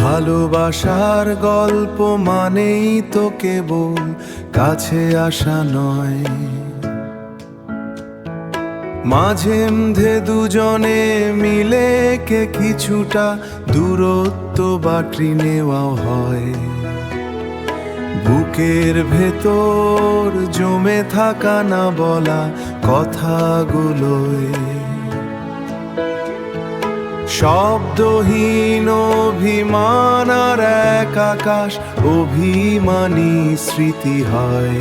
ভালোবাসার গল্প মানেই তো কেবল কাছে আসা নয়, মাঝে মধ্যে দুজনে মিলে কে কিছুটা দূরত্ব বাটি নেওয়া হয়। বুকের ভেতর জমে থাকা না বলা কথাগুলোয় শব্দহীন অভিমান আর এক আকাশ অভিমানী স্মৃতি হয়।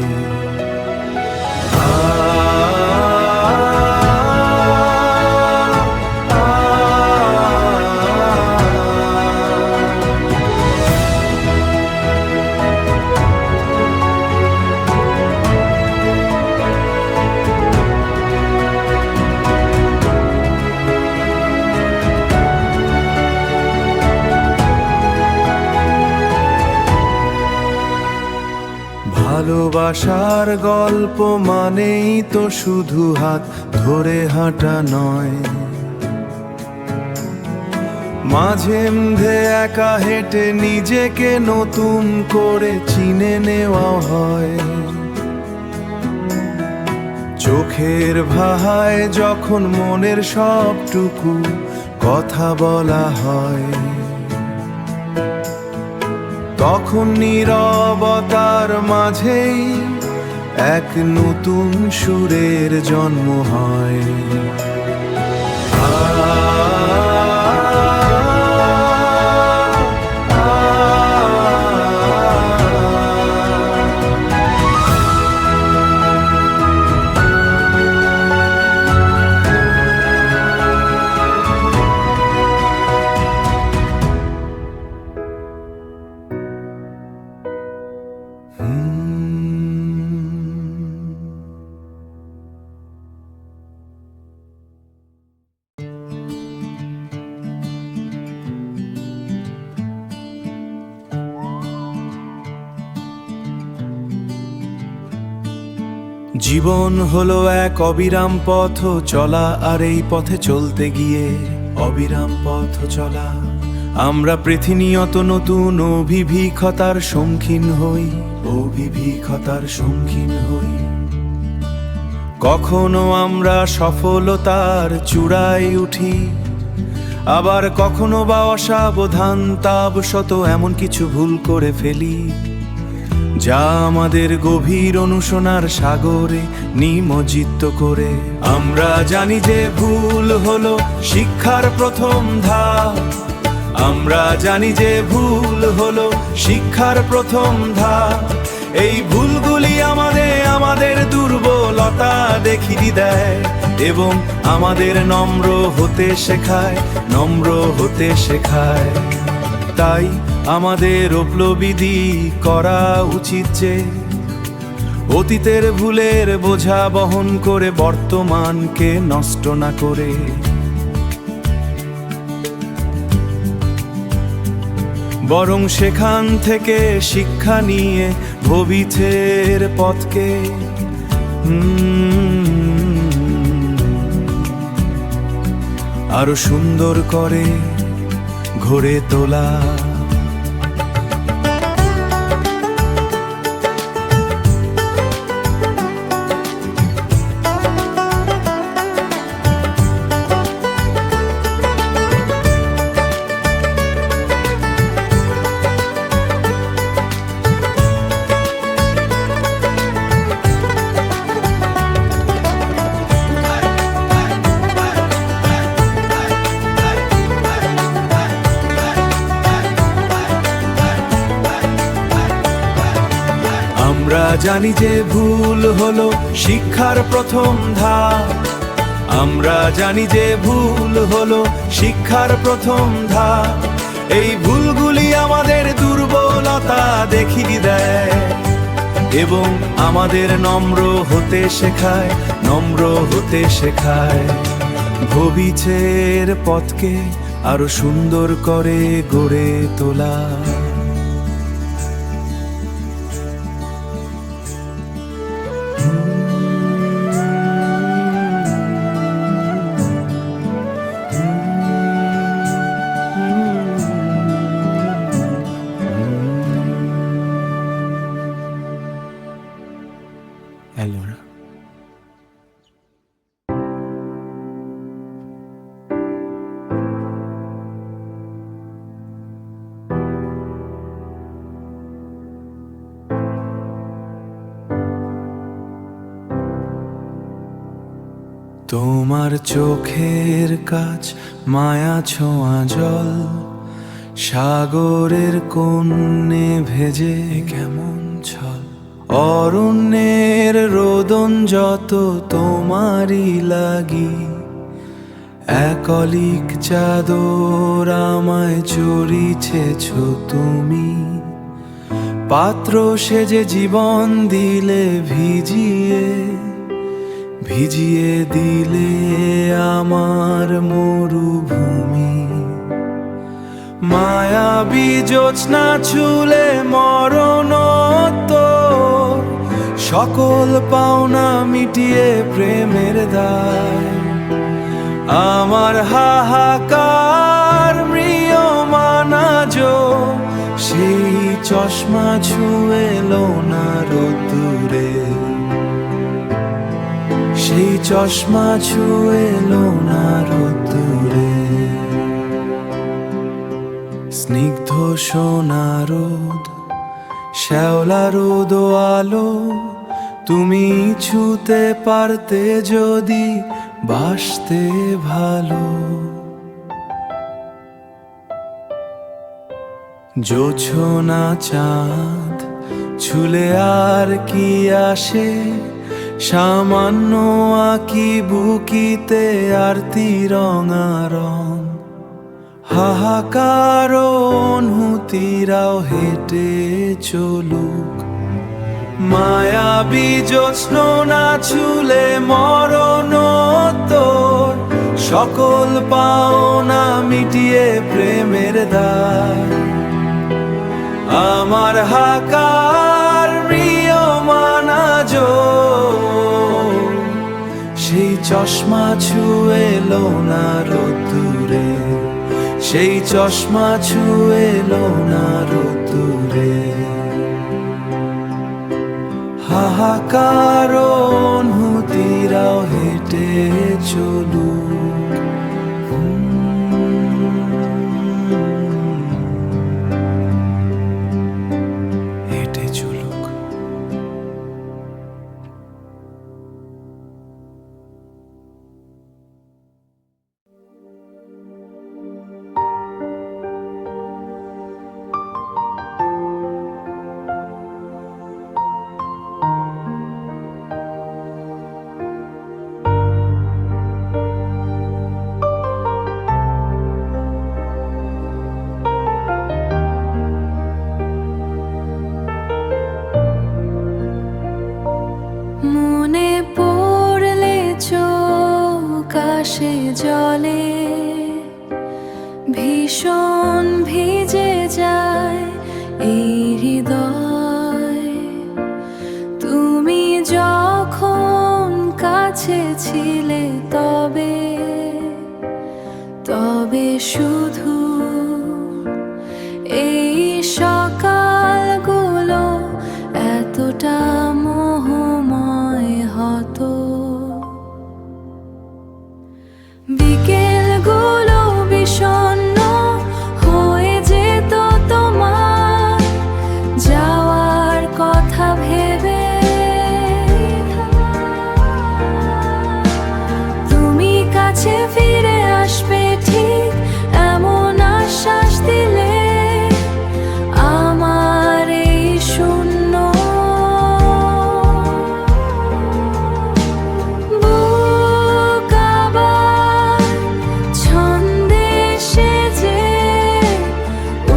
ভালোবাসার গল্প মানেই তো শুধু হাত ধরে হাঁটা নয়, মাঝে মধ্যে একা হেঁটে নিজেকে নতুন করে চিনে নেওয়া হয়। চোখের ভাষায় যখন মনের সবটুকু কথা বলা হয়, তখন নীরবতার মাঝেই এক নতুন সুরের জন্ম হয়। জীবন হলো এক অবিরাম পথ চলা, আর এই পথে চলতে গিয়ে অবিরাম পথ চলা আমরা প্রতিনিয়ত নতুন অভিভিজ্ঞতার সম্মুখীন হই, অভিভিজ্ঞতার সম্মুখীন হই। কখনো আমরা সফলতার চূড়ায় উঠি, আবার কখনো বা অসাবধানতাবশত এমন কিছু ভুল করে ফেলি যা আমাদের গভীর অনুশোচনার সাগরে নিমজ্জিত করে। আমরা জানি যে ভুল হলো শিক্ষার প্রথম ধাপ, আমরা জানি যে ভুল হলো শিক্ষার প্রথম ধাপ। এই ভুলগুলি আমাদের দুর্বলতা দেখিয়ে দেয় এবং আমাদের নম্র হতে শেখায়, নম্র হতে শেখায়। তাই আমাদের উপলব্ধি করা উচিত যে অতীতের ভুলের বোঝা বহন করে বর্তমানকে নষ্ট না করে বরং সেখান থেকে শিক্ষা নিয়ে ভবিষ্যতের পথকে আরো সুন্দর করে গড়ে তোলা। আমরা জানি যে ভুল হলো শিক্ষার প্রথম ধাপ, আমরা জানি যে ভুল হলো শিক্ষার প্রথম ধাপ। এই ভুলগুলি আমাদের দুর্বলতা দেখিয়ে দেয় এবং আমাদের নম্র হতে শেখায়, নম্র হতে শেখায়। ভবিষ্যতের পথকে আরো সুন্দর করে গড়ে তোলা। তোমার চোখের কাছ মায়া ছোঁয়া জল, সাগরের কোণে ভেজে কেমন ছল। অরণ্যের রোদন যত তোমারই লাগি, একলিক চাদর আমায় চড়িয়েছ তুমি। পাত্র সেজে জীবন দিলে ভিজিয়ে, ভিজিয়ে দিলে আমার মরুভূমি। মায়াবী জ্যোৎস্না ছুলে মরণোত্তর, সকল পাওনা মিটিয়ে প্রেমের দায়। আমার হাহাকার ম্রিয়মাণ আজো, সেই চশমা ছুঁয়ে এলো না রোদ্দুরে, সেই চশমা ছুঁয়ে এলো না রোদ্দুরে। স্নিগ্ধ সোনা রোদ, শ্যাওলা রোদ ও আলো, তুমি ছুঁতে পারতে যদি বাসতে ভালো। জোছনা চাঁদ ছুলে আর কি আসে, সামান্য আঁকি বুকিতে আরতি রঙা রং। হাহাকার অনুভূতিরাও হেঁটে চলুক, মায়াবী জ্যোৎস্না ছুলে মরণোত্তর, সকল পাওনা মিটিয়ে প্রেমের দায়। আমার হাহাকার ম্রিয়মাণ আজো, সেই চশমা ছুঁয়ে এলো না রোদ্দুরে, সেই চশমা ছুঁয়ে এলো না রোদ্দুরে। হাহাকার অনুভূতিরাও হেঁটে চলুক, হেঁটে চলুক। মনে পড়লে চোখ আসে জলে, ভীষণ ভিজে যায় এই হৃদয়। তুমি যখন কাছে ছিলে তবে, তবে শুধু এই সকালগুলো এতটা মোহময় হতো। বিকেলগুলো বিষণ্ণ হয়ে যেত তোমার যাওয়ার কথা ভেবে। তুমি কাছে ফিরে আসবে ঠিক এমন আশ্বাস দিলে, আমার এই শূন্য বুক আবার ছন্দে সেজে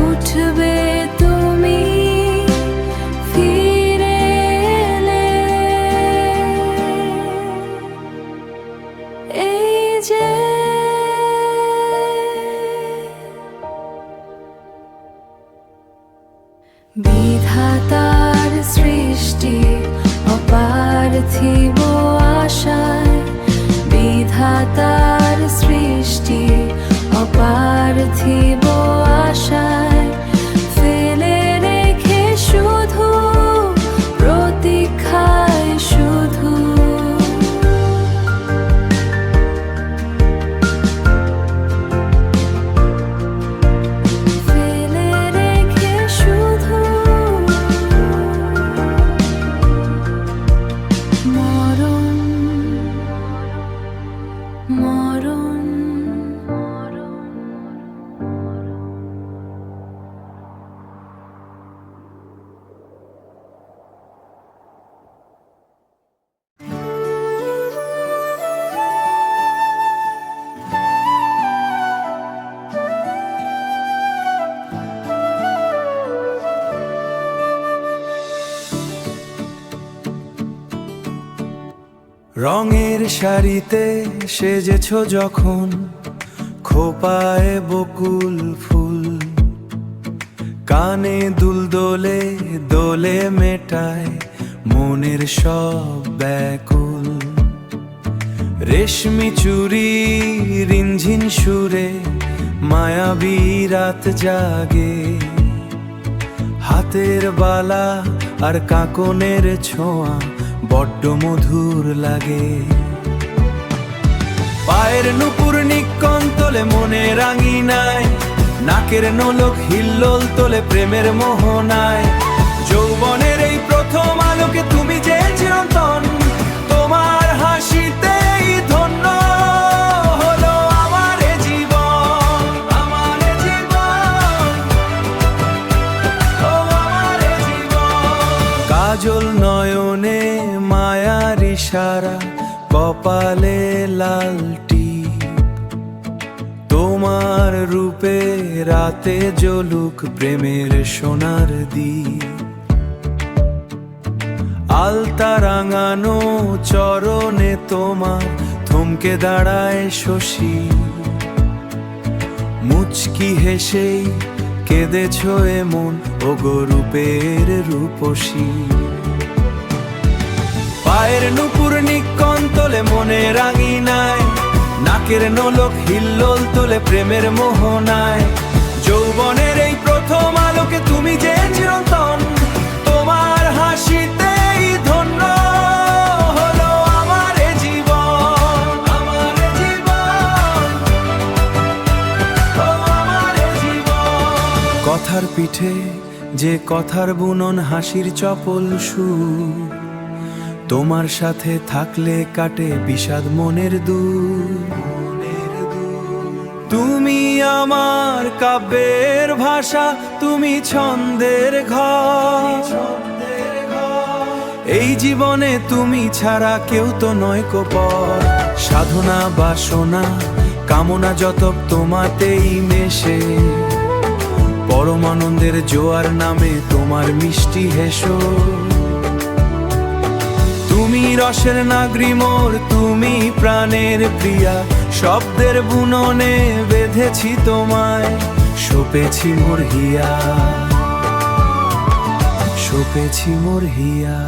উঠবে তুমি ফিরে এলে। এই যে বিধাতার সৃষ্টি অপার্থিব আশায়, বিধাতার সৃষ্টি অপার্থিব আশায় ফেলে রেখে শুধু প্রতীক্ষায় শুধু। ফেলে রেখে শুধু মরণ। রঙের শাড়িতে সেজেছ যখন, খোপায় বকুল ফুল, কানে দুল দোলে দোলে মেটায় মনের সব ব্যাকুল। রেশমি চুড়ি রিনঝিন সুরে মায়াবী রাত জাগে, হাতের বালা আর কাকনের ছোঁয়া বড্ড মধুর লাগে। পায়ের নুপুর নিক্কণ তোলে মনে রাঙিনায়, নাকের নোলক হিল্লোল তোলে প্রেমের মোহনায়। যৌবনের এই প্রথম আলোকে তুমি যে চিরন্তন, তোমার হাসিতেই ধন্য হলো আমার এ জীবন, আমার এ জীবন, ও আমার এ জীবন। কাজল নয়নে মায়ার ইশারা, কপালে লাল টিপ, তোমার রূপে রাতে জ্বলুক প্রেমের সোনার দ্বীপ। আলতা রাঙানো চরণে তোমার থমকে দাঁড়ায় শশী, মুচকি হেসেই কেঁদেছ এমন ওগো রূপের রূপসী। পায়ের নুপুর নিক্কণ তোলে মনে রাঙিনায়, নাকের নোলক হিল্লোল তোলে প্রেমের মোহনায়। যৌবনের এই প্রথম আলোকে তুমি যে চিরন্তন, তোমার হাসিতেই ধন্য হলো আমার এ জীবন, আমার এ জীবন, ও আমার এ জীবন। কথার পিঠে যে কথার বুনন, হাসির চপল সুর, তোমার সাথে থাকলে কাটে বিষাদ মনের দূর। তুমি আমার কাব্যের ভাষা, তুমি ছন্দের ঘর, এই জীবনে তুমি ছাড়া কেউ তো নয় কো পর। সাধনা বাসনা কামনা যত তোমাতেই মেশে, পরমানন্দের জোয়ার নামে তোমার মিষ্টি হেসো। তুমি রসের নাগরি মোর, তুমি প্রাণের প্রিয়া, শব্দের বুননে বেঁধেছি তোমায়, সপেছি মোর হিয়া, সপেছি মোর হিয়া।